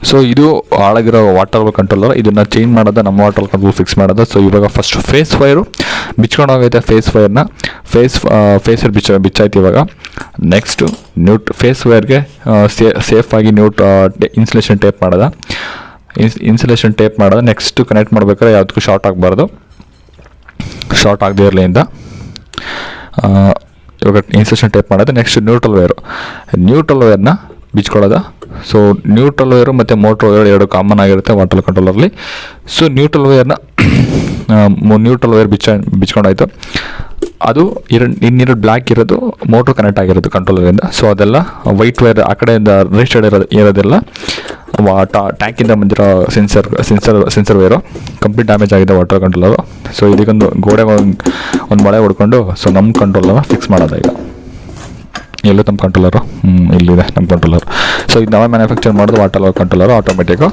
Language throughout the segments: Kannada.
ಸೊ ಇದು ಹಾಳಾಗಿರೋ ವಾಟರ್ ಕಂಟ್ರೋಲರ್, ಇದನ್ನು ಚೇಂಜ್ ಮಾಡೋದು, ನಮ್ಮ ವಾಟರ್ ಕಂಟ್ರೋಲ್ ಫಿಕ್ಸ್ ಮಾಡೋದು. ಸೊ ಇವಾಗ ಫಸ್ಟ್ ಫೇಸ್ ವೈರು ಬಿಚ್ಕೊಂಡು ಹೋಗೈತೆ. ಫೇಸ್ ವೈರ್ನ ಫೇಸ್ ಬಿಚ್ಚಾಯ್ತು. ಇವಾಗ ನೆಕ್ಸ್ಟು ಫೇಸ್ ವೈರ್ಗೆ ಸೇಫಾಗಿ ಇನ್ಸುಲೇಷನ್ ಟೇಪ್ ಮಾಡೋದ. ನೆಕ್ಸ್ಟು ಕನೆಕ್ಟ್ ಮಾಡ್ಬೇಕಾದ್ರೆ ಯಾವುದಕ್ಕೂ ಶಾರ್ಟ್ ಆಗಬಾರ್ದು, ಶಾರ್ಟ್ ಆಗದೇ ಇರಲಿ ಅಂತ ಇವಾಗ ಇನ್ಸುಲೇಷನ್ ಟೇಪ್ ಮಾಡೋದು. ನೆಕ್ಸ್ಟ್ ನ್ಯೂಟ್ರಲ್ ವೈರ್ನ ಬಿಚ್ಕೊಳ್ಳೋದು. ಸೊ ನ್ಯೂಟ್ರಲ್ ವೈರು ಮತ್ತು ಮೋಟ್ರ್ ವೈರ್ ಎರಡು ಕಾಮನ್ ಆಗಿರುತ್ತೆ ವಾಟರ್ ಕಂಟ್ರೋಲರ್ಲಿ. ಸೊ ನ್ಯೂಟ್ರಲ್ ವೈರ್ ಬಿಚ್ಕೊಂಡಾಯ್ತು. ಅದು ಇನ್ನೆರಡು ಬ್ಲ್ಯಾಕ್ ಇರೋದು ಮೋಟ್ರ್ ಕನೆಕ್ಟ್ ಆಗಿರೋದು ಕಂಟ್ರೋಲರಿಂದ. ಸೊ ಅದೆಲ್ಲ ವೈಟ್ ವೈರ್ ಆ ಕಡೆಯಿಂದ ರೈಟ್ ಸೈಡ್ ಇರೋದೆಲ್ಲ ಟ್ಯಾಂಕಿಂದ ಬಂದಿರೋ ಸೆನ್ಸರ್ ವೈರು ಕಂಪ್ಲೀಟ್ ಡ್ಯಾಮೇಜ್ ಆಗಿದೆ ವಾಟರ್ ಕಂಟ್ರೋಲರು. ಸೊ ಇದಕ್ಕೊಂದು ಗೋಡೆಗೆ ಒಂದು ಮಳೆ ಹೊಡ್ಕೊಂಡು ಸೊ ನಮ್ಮ ಕಂಟ್ರೋಲರ್ನ ಫಿಕ್ಸ್ ಮಾಡೋದು. ಈಗ ಎಲ್ಲೂ ನಮ್ಮ ಕಂಟ್ರೋಲರು ಇಲ್ಲಿದೆ ನಮ್ಮ ಕಂಟ್ರೋಲರ್. ಸೊ ಇದು ನಾವೇ ಮ್ಯಾನುಫ್ಯಾಕ್ಚರ್ ಮಾಡೋದು ವಾಟರ್ ಕಂಟ್ರೋಲರು ಆಟೋಮೆಟಿಕ್ಕು.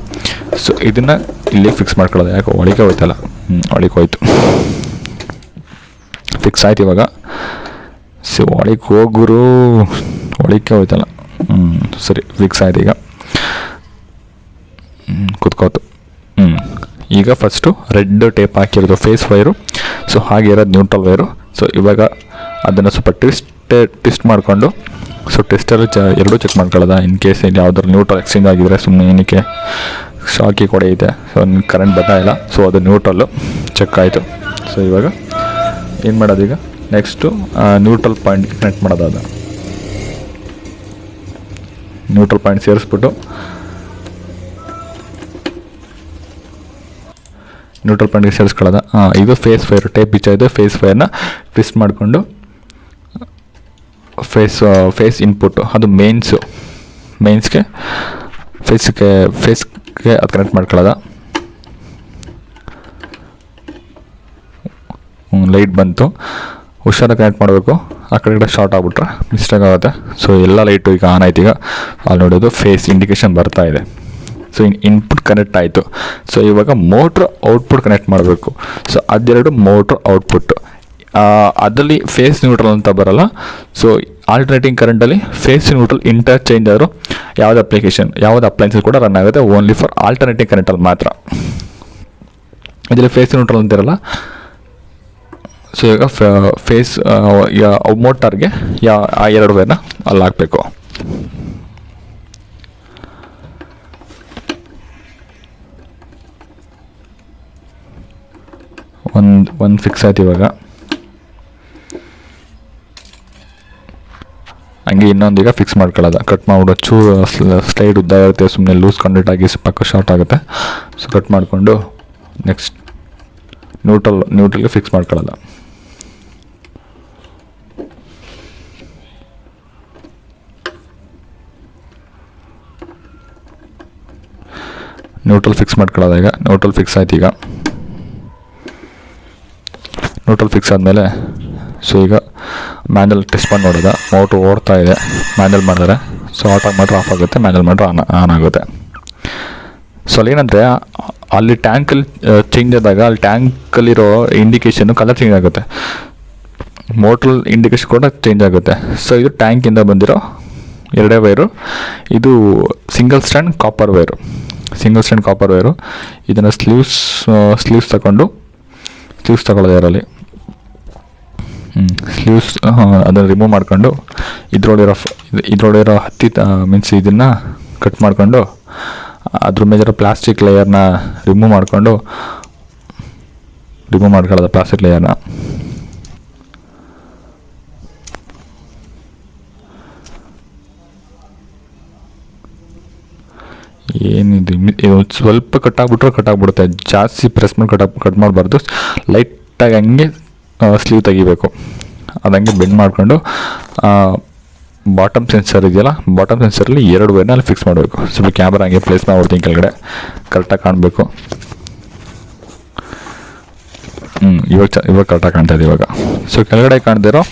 ಸೊ ಇದನ್ನು ಇಲ್ಲಿ ಫಿಕ್ಸ್ ಮಾಡ್ಕೊಳ್ಳೋದು. ಯಾಕೆ ಒಳಗೆ ಹೋಯ್ತಲ್ಲ, ಹೋಯ್ತು, ಫಿಕ್ಸ್ ಆಯ್ತು. ಇವಾಗ ಸೊ ಒಳಕ್ಕೆ ಹೋಯ್ತಲ್ಲ, ಸರಿ ಫಿಕ್ಸ್ ಆಯ್ತು. ಈಗ ಕುತ್ಕೋತು. ಈಗ ಫಸ್ಟು ರೆಡ್ ಟೇಪ್ ಹಾಕಿರೋದು ಫೇಸ್ ವೈರು, ಸೊ ಹಾಗೆ ಇರೋದು ನ್ಯೂಟ್ರಲ್ ವೈರು. ಸೊ ಇವಾಗ ಅದನ್ನು ಸ್ವಲ್ಪ ಟ್ವಿಸ್ಟ್ ಮಾಡಿಕೊಂಡು, ಸೊ ಟೆಸ್ಟಲ್ಲಿ ಎರಡೂ ಚೆಕ್ ಮಾಡ್ಕೊಳ್ಳೋದ. ಇನ್ ಕೇಸ್ ಇಲ್ಲಿ ಯಾವ್ದಾದ್ರು ನ್ಯೂಟ್ರಲ್ ಎಕ್ಸ್ಚೇಂಜ್ ಆಗಿದ್ರೆ ಸುಮ್ಮನೆ ಏನಕ್ಕೆ ಶಾಕಿ ಕೊಡೆಯಿದೆ. ಸೊ ಕರೆಂಟ್ ಬರ್ತಾಯಿಲ್ಲ. ಸೊ ಅದು ನ್ಯೂಟ್ರಲ್ಲು ಚೆಕ್ ಆಯಿತು. ಸೊ ಇವಾಗ ಏನು ಮಾಡೋದು, ಈಗ ನೆಕ್ಸ್ಟು ನ್ಯೂಟ್ರಲ್ ಪಾಯಿಂಟ್ಗೆ ಕನೆಕ್ಟ್ ಮಾಡೋದು. ಅದು ನ್ಯೂಟ್ರಲ್ ಪಾಯಿಂಟ್ ಸೇರಿಸ್ಬಿಟ್ಟು ನ್ಯೂಟ್ರಲ್ ಪಾಯಿಂಟ್ಗೆ ಸೇರಿಸ್ಕೊಳ್ಳೋದ. ಇದು ಫೇಸ್ ವೈರ್ ಟೇಪ್ ಬಿಚ್ಚಾಯಿದೆ. ಫೇಸ್ ವೈರ್ನ ಟ್ವಿಸ್ಟ್ ಮಾಡಿಕೊಂಡು ಫೇಸ್ ಇನ್ಪುಟ್ಟು ಅದು ಮೇನ್ಸ್ಗೆ ಫೇಸ್ಗೆ ಅದು ಕನೆಕ್ಟ್ ಮಾಡ್ಕೊಳ್ಳೋದ. ಲೈಟ್ ಬಂತು, ಹುಷಾರಾಗಿ ಕನೆಕ್ಟ್ ಮಾಡಬೇಕು. ಆ ಕಡೆ ಶಾರ್ಟ್ ಆಗಿಬಿಟ್ರೆ ಮಿಸ್ಟೇಕ್ ಆಗುತ್ತೆ. ಸೊ ಎಲ್ಲ ಲೈಟು ಈಗ ಆನ್ ಆಯ್ತು. ಈಗ ಅಲ್ಲಿ ನೋಡೋದು ಫೇಸ್ ಇಂಡಿಕೇಶನ್ ಬರ್ತಾ ಇದೆ. ಸೊ ಇನ್ಪುಟ್ ಕನೆಕ್ಟ್ ಆಯಿತು. ಸೊ ಇವಾಗ ಮೋಟ್ರ್ ಔಟ್ಪುಟ್ ಕನೆಕ್ಟ್ ಮಾಡಬೇಕು. ಸೊ ಅದೆರಡು ಮೋಟ್ರ್ ಔಟ್ಪುಟ್ಟು. ಅದರಲ್ಲಿ ಫೇಸ್ ನ್ಯೂಟ್ರಲ್ ಅಂತ ಬರೋಲ್ಲ. ಸೊ ಆಲ್ಟರ್ನೇಟಿಂಗ್ ಕರೆಂಟಲ್ಲಿ ಫೇಸ್ ನ್ಯೂಟ್ರಲ್ ಇಂಟರ್ಚೇಂಜ್ ಆದರೂ ಯಾವ್ದು ಅಪ್ಲೈನ್ಸಸ್ ಕೂಡ ರನ್ ಆಗುತ್ತೆ. ಓನ್ಲಿ ಫಾರ್ ಆಲ್ಟರ್ನೇಟಿಂಗ್ ಕರೆಂಟಲ್ಲಿ ಮಾತ್ರ. ಇದರಲ್ಲಿ ಫೇಸ್ ನ್ಯೂಟ್ರಲ್ ಅಂತಿರಲ್ಲ. ಸೊ ಈಗ ಫೇಸ್ ಮೋಟಾರ್ಗೆ ಆ ಎರಡು ವೈರ್ನ ಅಲ್ಲಿ ಹಾಕಬೇಕು. ಒಂದು ಫಿಕ್ಸ್ ಆಯ್ತು. ಇವಾಗ ಹಂಗೆ ಇನ್ನೊಂದೀಗ ಫಿಕ್ಸ್ ಮಾಡ್ಕೊಳ್ಳೋದು. ಕಟ್ ಮಾಡಿಬಿಡೋ ಚೂರು ಸ್ಲೈಡ್ ಉದ್ದ ಇರುತ್ತೆ, ಸುಮ್ಮನೆ ಲೂಸ್ ಕಂಡಕ್ಟ್ ಆಗಿ ಪಕ್ಕ ಶಾರ್ಟ್ ಆಗುತ್ತೆ. ಸೊ ಕಟ್ ಮಾಡಿಕೊಂಡು ನೆಕ್ಸ್ಟ್ ನ್ಯೂಟ್ರಲ್ಗೆ ಫಿಕ್ಸ್ ಮಾಡ್ಕೊಳ್ಳೋದು. ನ್ಯೂಟ್ರಲ್ ಫಿಕ್ಸ್ ಮಾಡ್ಕೊಳ್ಳೋದು. ಈಗ ನ್ಯೂಟ್ರಲ್ ಫಿಕ್ಸ್ ಆಯ್ತು. ಈಗ ನ್ಯೂಟ್ರಲ್ ಫಿಕ್ಸ್ ಆದಮೇಲೆ ಸೊ ಈಗ ಮ್ಯಾನ್ಯಲ್ ಟೆಸ್ಟ್ ಮಾಡಿ ನೋಡೋದ. ಮೋಟ್ರ್ ಓಡ್ತಾ ಇದೆ ಮ್ಯಾನ್ಯಲ್ ಮಾಡಿದ್ರೆ. ಸೊ ಆಟೋಮೇಟ್ರ್ ಆಫ್ ಆಗುತ್ತೆ, ಮ್ಯಾನ್ಯಲ್ ಮಾಡಿದ್ರೆ ಆನ್ ಆಗುತ್ತೆ. ಸೊ ಅಲ್ಲೇನಂದರೆ ಅಲ್ಲಿ ಟ್ಯಾಂಕಲ್ಲಿ ಚೇಂಜ್ ಆದಾಗ ಅಲ್ಲಿ ಟ್ಯಾಂಕಲ್ಲಿರೋ ಇಂಡಿಕೇಷನ್ನು ಕಲರ್ ಚೇಂಜ್ ಆಗುತ್ತೆ. ಮೋಟ್ರಲ್ ಇಂಡಿಕೇಶನ್ ಕೂಡ ಚೇಂಜ್ ಆಗುತ್ತೆ. ಸೊ ಇದು ಟ್ಯಾಂಕಿಂದ ಬಂದಿರೋ ಎರಡೇ ವೈರು. ಇದು ಸಿಂಗಲ್ ಸ್ಟ್ಯಾಂಡ್ ಕಾಪರ್ ವೈರು. ಇದನ್ನು ಸ್ಲೀವ್ಸ್ ತಗೊಳ್ಳೋದು ಯಾರಲ್ಲಿ ಸ್ಲೀವ್ಸ್ ಅದನ್ನು ರಿಮೂವ್ ಮಾಡ್ಕೊಂಡು ಇದ್ರೊಳಗಿರೋ ಹತ್ತಿ ಮೀನ್ಸ್ ಇದನ್ನು ಕಟ್ ಮಾಡಿಕೊಂಡು ಅದ್ರ ಮೇಲಿರೋ ಪ್ಲಾಸ್ಟಿಕ್ ಲೇಯರ್ನ ರಿಮೂವ್ ಮಾಡ್ಕೊಳ್ಳೋದು. ಪ್ಲಾಸ್ಟಿಕ್ ಲೇಯರ್ನ ಏನಿದು ಸ್ವಲ್ಪ ಕಟ್ಟಾಗ್ಬಿಡುತ್ತೆ. ಜಾಸ್ತಿ ಪ್ರೆಸ್ ಮಾಡಿ ಕಟ್ ಮಾಡಬಾರ್ದು. ಲೈಟಾಗಿ ಹಂಗೆ ಸ್ಲೀವ್ ತೆಗಿಬೇಕು. ಅದಂಗೆ ಬೆಂಡ್ ಮಾಡಿಕೊಂಡು ಬಾಟಮ್ ಸೆನ್ಸರ್ ಇದೆಯಲ್ಲ, ಬಾಟಮ್ ಸೆನ್ಸರಲ್ಲಿ ಎರಡು ವೈರ್ನ ಅಲ್ಲಿ ಫಿಕ್ಸ್ ಮಾಡಬೇಕು. ಸ್ವಲ್ಪ ಕ್ಯಾಮ್ರಾ ಹಂಗೆ ಪ್ಲೇಸ್ ಮಾಡ್ಬಿಡ್ತೀನಿ ಕೆಳಗಡೆ, ಕರೆಕ್ಟಾಗಿ ಕಾಣಬೇಕು. ಇವಾಗ ಕರೆಕ್ಟಾಗಿ ಕಾಣ್ತಾ ಇದೆ ಇವಾಗ. ಸೊ ಕೆಳಗಡೆ ಕಾಣ್ದಿರೋ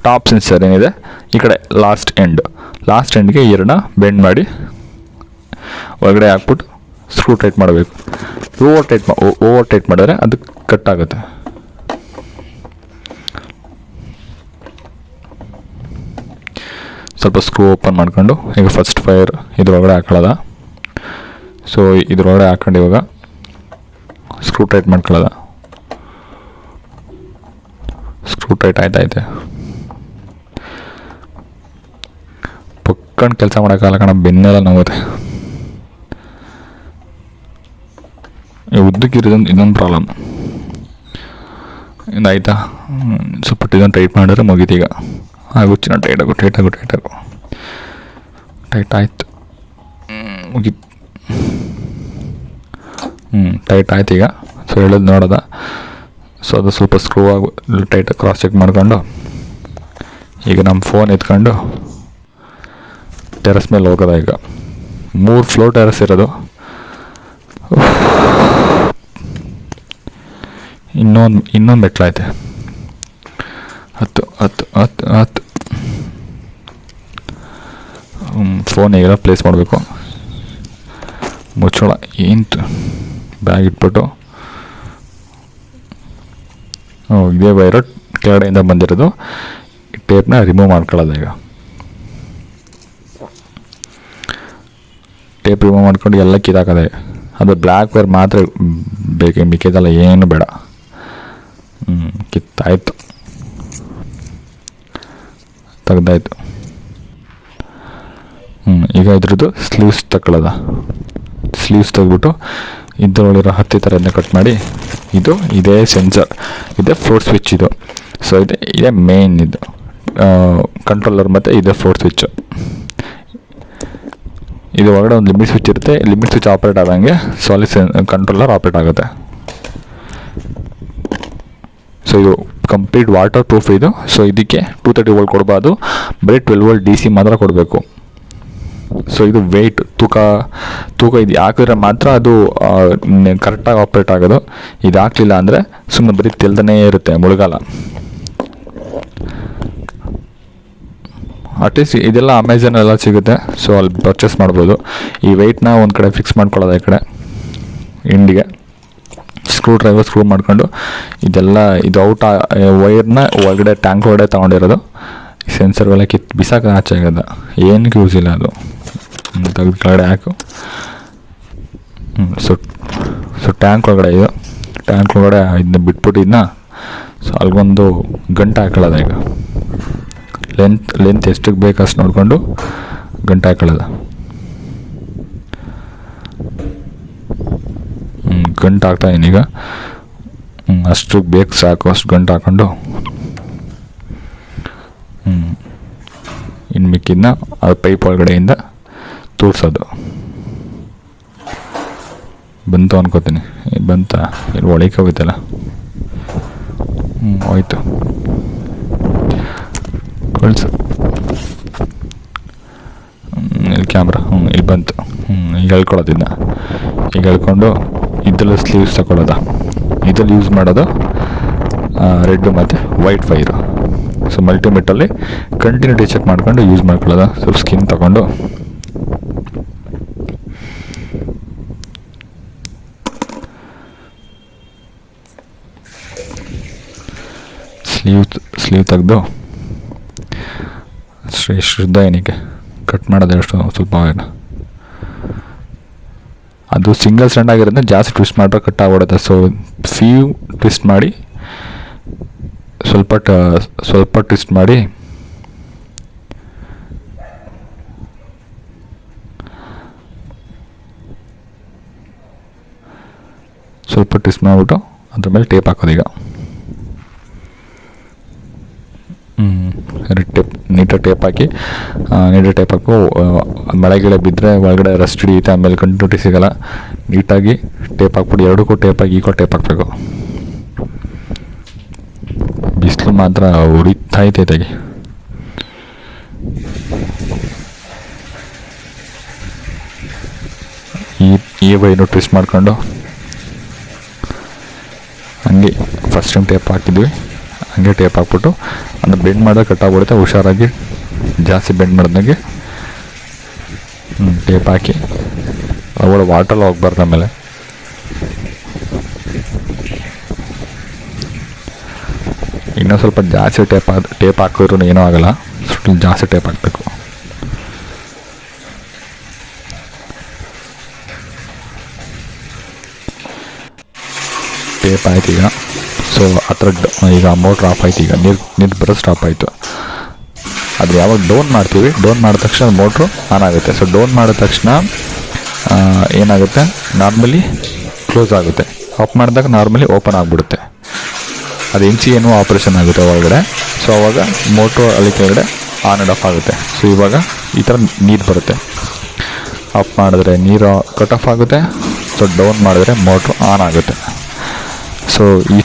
ಟಾಪ್ ಸೆನ್ಸರ್ ಏನಿದೆ ಈ ಕಡೆ ಲಾಸ್ಟ್ ಎಂಡ್ಗೆ ಎರಡನ್ನ ಬೆಂಡ್ ಮಾಡಿ ಒಳಗಡೆ ಹಾಕ್ಬಿಟ್ಟು ಸ್ಕ್ರೂ ಟೈಟ್ ಮಾಡಬೇಕು. ಓವರ್ ಟೈಟ್ ಮಾಡಿದ್ರೆ ಅದು ಕಟ್ ಆಗುತ್ತೆ. ಸ್ವಲ್ಪ ಸ್ಕ್ರೂ ಓಪನ್ ಮಾಡ್ಕೊಂಡು ಈಗ ಫಸ್ಟ್ ವೈರ್ ಇದ್ರೊಳಗಡೆ ಹಾಕೊಳ್ಳೋದ. ಸೊ ಇದ್ರೊಳಗಡೆ ಹಾಕೊಂಡು ಇವಾಗ ಸ್ಕ್ರೂ ಟೈಟ್ ಮಾಡ್ಕೊಳ್ಳೋದ. ಸ್ಕ್ರೂ ಟೈಟ್ ಆಯ್ತೈತೆ. ಪಕ್ಕಂಡು ಕೆಲಸ ಮಾಡೋಕ್ಕಾಗಲ್ಲ ಕಣ, ಬೆನ್ನೆಲ್ಲ ನೋವುತ್ತೆ. ಉದ್ದಕ್ಕಿರೋದೊಂದು ಇನ್ನೊಂದು ಪ್ರಾಬ್ಲಮ್. ಇದಾಯ್ತಾ, ಸ್ವಲ್ಪ ಇದನ್ನು ಟೈಟ್ ಮಾಡಿದ್ರೆ ಮುಗೀತೀಗ. ಆಗುಚ್ಚಿನ ಟೈಟಾಗು ಟೈಟ್ ಆಯ್ತು, ಮುಗೀತು. ಟೈಟ್ ಆಯ್ತು ಈಗ. ಸೊ ಹೇಳೋದು ನೋಡೋದ. ಸೊ ಅದು ಸ್ವಲ್ಪ ಸ್ಕ್ರೂ ಆಗಿ ಟೈಟ್ ಕ್ರಾಸ್ ಚೆಕ್ ಮಾಡ್ಕೊಂಡು ಈಗ ನಮ್ಮ ಫೋನ್ ಎತ್ಕೊಂಡು ಟೆರೆಸ್ ಮೇಲೆ ಹೋಗೋದ. ಈಗ 3 ಫ್ಲೋರ್ ಟೆರೆಸ್ ಇರೋದು. ಇನ್ನೊಂದು ಮೆಟ್ಲೈತೆ. 10 ಫೋನ್ ಹೇಗೆಲ್ಲ ಪ್ಲೇಸ್ ಮಾಡಬೇಕು. ಮುಚ್ಚೋಳ ಏಂತು ಬ್ಯಾಗ್ ಇಟ್ಬಿಟ್ಟು, ಇದೇ ವೈರು ಕೆಳಗಡೆಯಿಂದ ಬಂದಿರೋದು. ಟೇಪ್ನ ರಿಮೂವ್ ಮಾಡ್ಕೊಳ್ಳೋದು. ಈಗ ಟೇಪ್ ರಿಮೂವ್ ಮಾಡ್ಕೊಂಡು ಎಲ್ಲ ಕಿತ್ತಾಕದೆ. ಅದು ಬ್ಲ್ಯಾಕ್ ವೈರ್ ಮಾತ್ರ ಬೇಕು, ಮಿಕ್ಕಿದೆಲ್ಲ ಏನು ಬೇಡ. ಕಿತ್ತಾಯ್ತು, ತೆಗ್ದಾಯ್ತು. ಈಗ ಇದ್ರದ್ದು ಸ್ಲೀವ್ಸ್ ತಗೊಳ್ಳೋದ. ಸ್ಲೀವ್ಸ್ ತೆಗ್ಬಿಟ್ಟು ಇದರೊಳಗಿರೋ ಹತ್ತಿ ಥರದನ್ನ ಕಟ್ ಮಾಡಿ, ಇದೇ ಸೆನ್ಸರ್, ಇದೇ ಫ್ಲೋರ್ ಸ್ವಿಚ್ ಇದು. ಸೊ ಇದೇ ಮೇನ್ ಇದು ಕಂಟ್ರೋಲರ್, ಮತ್ತು ಇದೇ ಫ್ಲೋರ್ ಸ್ವಿಚ್ಚು. ಇದು ಒಳಗಡೆ ಒಂದು ಲಿಮಿಟ್ ಸ್ವಿಚ್ ಇರುತ್ತೆ. ಲಿಮಿಟ್ ಸ್ವಿಚ್ ಆಪ್ರೇಟ್ ಆದಂಗೆ ಸಾಲಿಡ್ ಕಂಟ್ರೋಲರ್ ಆಪ್ರೇಟ್ ಆಗುತ್ತೆ. ಸೊ ಇದು ಕಂಪ್ಲೀಟ್ ವಾಟರ್ ಪ್ರೂಫ್ ಇದು. ಸೊ ಇದಕ್ಕೆ 230 ವೋಲ್ಟ್ ಕೊಡಬಾರ್ದು, ಬರೀ 12 ವೋಲ್ಟ್ DC ಮಾತ್ರ ಕೊಡಬೇಕು. ಸೊ ಇದು ವೆಯ್ಟ್ ತೂಕ ಇದು ಹಾಕಿದ್ರೆ ಮಾತ್ರ ಅದು ಕರೆಕ್ಟಾಗಿ ಆಪ್ರೇಟ್ ಆಗೋದು. ಇದು ಹಾಕಲಿಲ್ಲ ಅಂದರೆ ಸುಮ್ಮನೆ ಬರೀ ತೆಲ್ದನೇ ಇರುತ್ತೆ, ಮುಳುಗಲ್ಲ. ಅಟ್ಲೀಸ್ಟ್ ಇದೆಲ್ಲ ಅಮೆಝಾನೆಲ್ಲ ಸಿಗುತ್ತೆ. ಸೊ ಅಲ್ಲಿ ಪರ್ಚೇಸ್ ಮಾಡ್ಬೋದು. ಈ ವೆಯ್ಟ್ನ ಒಂದು ಕಡೆ ಫಿಕ್ಸ್ ಮಾಡ್ಕೊಳ್ಳೋದು. ಈ ಕಡೆ ಇಂಡಿಗೆ ಸ್ಕ್ರೂ ಡ್ರೈವರ್ ಸ್ಕ್ರೂ ಮಾಡ್ಕೊಂಡು ಇದು ಔಟ್ ವೈರ್ನ ಒಳಗಡೆ ಟ್ಯಾಂಕ್ ಒಳಗಡೆ ತೊಗೊಂಡಿರೋದು. ಸೆನ್ಸರ್ಗೆಲ್ಲ ಬಿಸಾಕ ಆಚೆ ಆಗೋದ, ಏನಕ್ಕೆ ಯೂಸ್ ಇಲ್ಲ ಅದು. ತೆಗೆದು ಕೆಳಗಡೆ ಹಾಕು. ಸೊ ಟ್ಯಾಂಕ್ ಒಳಗಡೆ ಟ್ಯಾಂಕ್ ಒಳಗಡೆ ಇದನ್ನ ಬಿಟ್ಬಿಟ್ಟು ಸೊ ಅಲ್ಗೊಂದು ಗಂಟೆ ಹಾಕೊಳ್ಳೋದ. ಈಗ ಲೆಂತ್ ಎಷ್ಟಕ್ಕೆ ಬೇಕು ಅಷ್ಟು ನೋಡಿಕೊಂಡು ಗಂಟೆ ಹಾಕೊಳ್ಳೋದ. ಗಂಟು ಹಾಕ್ತಾಯಿದ್ದೀನಿ ಈಗ. ಅಷ್ಟು ಬೇಕು ಸಾಕು, ಅಷ್ಟು ಗಂಟು ಹಾಕ್ಕೊಂಡು ಇನ್ನು ಮಿಕ್ಕಿದ್ನ ಅದು ಪೈಪ್ ಒಳಗಡೆಯಿಂದ ತೋರಿಸೋದು. ಬಂತು ಅನ್ಕೋತೀನಿ. ಬಂತ ಇಲ್ಲಿ ಒಳಗೆ ಹೋಗುತ್ತಲ್ಲ. ಹೋಯ್ತು, ಕಳಿಸು. ಇಲ್ಲಿ ಕ್ಯಾಮ್ರಾ ಇಲ್ಲಿ ಬಂತು. ಈಗ ಹೇಳ್ಕೊಳ್ಳೋದಿನ್ನ ಈಗ ಹೇಳ್ಕೊಂಡು ಇದೆಲ್ಲ ಸ್ಲೀವ್ಸ್ ತಗೊಳ್ಳೋದ. ಇದ್ರಲ್ಲಿ ಯೂಸ್ ಮಾಡೋದು ರೆಡ್ ಮತ್ತು ವೈಟ್ ವೈರು. ಸೊ ಮಲ್ಟಿಮೀಟಲ್ಲಿ ಕಂಟಿನ್ಯೂಟಿ ಚೆಕ್ ಮಾಡ್ಕೊಂಡು ಯೂಸ್ ಮಾಡ್ಕೊಳ್ಳೋದ. ಸ್ವಲ್ಪ ಸ್ಕಿನ್ ತಗೊಂಡು ಸ್ಲೀವ್ ತೆಗೆದು ಶುದ್ಧ ಏನಕ್ಕೆ ಕಟ್ ಮಾಡೋದು ಎಷ್ಟು ಸ್ವಲ್ಪ ಅದು ಸಿಂಗಲ್ ಸ್ಟ್ಯಾಂಡ್ ಆಗಿರೋದ್ರಿಂದ ಜಾಸ್ತಿ ಟ್ವಿಸ್ಟ್ ಮಾಡಿದ್ರೆ ಕಟ್ ಆಗ್ಬಿಡುತ್ತೆ. ಸೊ ಫ್ಯೂ ಟ್ವಿಸ್ಟ್ ಮಾಡಿ ಸ್ವಲ್ಪ ಟ್ವಿಸ್ಟ್ ಮಾಡಿ ಮಾಡಿಬಿಟ್ಟು ಅದ್ರ ಮೇಲೆ ಟೇಪ್ ಹಾಕೋದೀಗ. ನೀಟಾಗಿ ಟೇಪ್ ಹಾಕಿ ಮಳೆ ಗಿಳೆ ಬಿದ್ದರೆ ಒಳಗಡೆ ರಸ್ಟ್ ಹಿಡಿಯುತ್ತೆ, ಆಮೇಲೆ ಕಂಟಿನ್ಯೂಟಿ ಸಿಗೋಲ್ಲ. ನೀಟಾಗಿ ಟೇಪ್ ಹಾಕ್ಬಿಟ್ಟು ಎರಡಕ್ಕೂ ಟೇಪ್ ಹಾಕಿ ಟೇಪ್ ಹಾಕಬೇಕು. ಬಿಸಿಲು ಮಾತ್ರ ಉರಿತಾಯ್ತೈತಾಗಿ. ಈ ವೈನು ಟ್ವಿಸ್ಟ್ ಮಾಡ್ಕೊಂಡು ಹಂಗೆ ಫಸ್ಟ್ ಟೈಮ್ ಟೇಪ್ ಹಾಕಿದ್ವಿ, ಹಂಗೆ ಟೇಪ್ ಹಾಕ್ಬಿಟ್ಟು ಅದನ್ನ ಬೆಂಡ್ ಮಾಡಿದ್ರೆ ಕಟ್ಟಾಗ್ಬಿಡುತ್ತೆ. ಹುಷಾರಾಗಿ ಜಾಸ್ತಿ ಬೆಂಡ್ ಮಾಡಿದಂಗೆ ಟೇಪ್ ಹಾಕಿ ಅವುಗಳ ವಾಟರ್ ಹೋಗ್ಬಾರ್ದು. ಆಮೇಲೆ ಇನ್ನೂ ಸ್ವಲ್ಪ ಜಾಸ್ತಿ ಟೇಪ್ ಹಾಕಿದ್ರು ಏನೂ ಆಗೋಲ್ಲ, ಸ್ವಲ್ಪ ಜಾಸ್ತಿ ಟೇಪ್ ಹಾಕಬೇಕು. ಟೇಪ್ ಆಯ್ತು ಈಗ. ಸೊ ಆ ಥರ ಈಗ ಮೋಟ್ರ್ ಆಫ್ ಆಯ್ತು. ಈಗ ನೀರು ಬರೋದು ಸ್ಟಾಪ್ ಆಯಿತು. ಅದು ಯಾವಾಗ ಡೌನ್ ಮಾಡ್ತೀವಿ, ಡೌನ್ ಮಾಡಿದ ತಕ್ಷಣ ಮೋಟ್ರು ಆನ್ ಆಗುತ್ತೆ. ಸೊ ಡೌನ್ ಮಾಡಿದ ತಕ್ಷಣ ಏನಾಗುತ್ತೆ, ನಾರ್ಮಲಿ ಕ್ಲೋಸ್ ಆಗುತ್ತೆ. ಆಫ್ ಮಾಡಿದಾಗ ನಾರ್ಮಲಿ ಓಪನ್ ಆಗಿಬಿಡುತ್ತೆ. ಅದು ಏನು ಆಪ್ರೇಷನ್ ಆಗುತ್ತೆ ಒಳಗಡೆ. ಸೊ ಅವಾಗ ಮೋಟ್ರು ಅಲ್ಲಿ ಕೆಳಗಡೆ ಆನ್ ಆ್ಯಂಡ್ ಆಫ್ ಆಗುತ್ತೆ. ಸೊ ಇವಾಗ ಈ ಥರ ನೀರು ಬರುತ್ತೆ. ಆಫ್ ಮಾಡಿದ್ರೆ ನೀರು ಕಟ್ ಆಫ್ ಆಗುತ್ತೆ. ಸೊ ಡೌನ್ ಮಾಡಿದ್ರೆ ಮೋಟ್ರು ಆನ್ ಆಗುತ್ತೆ. ಸೊ ಈ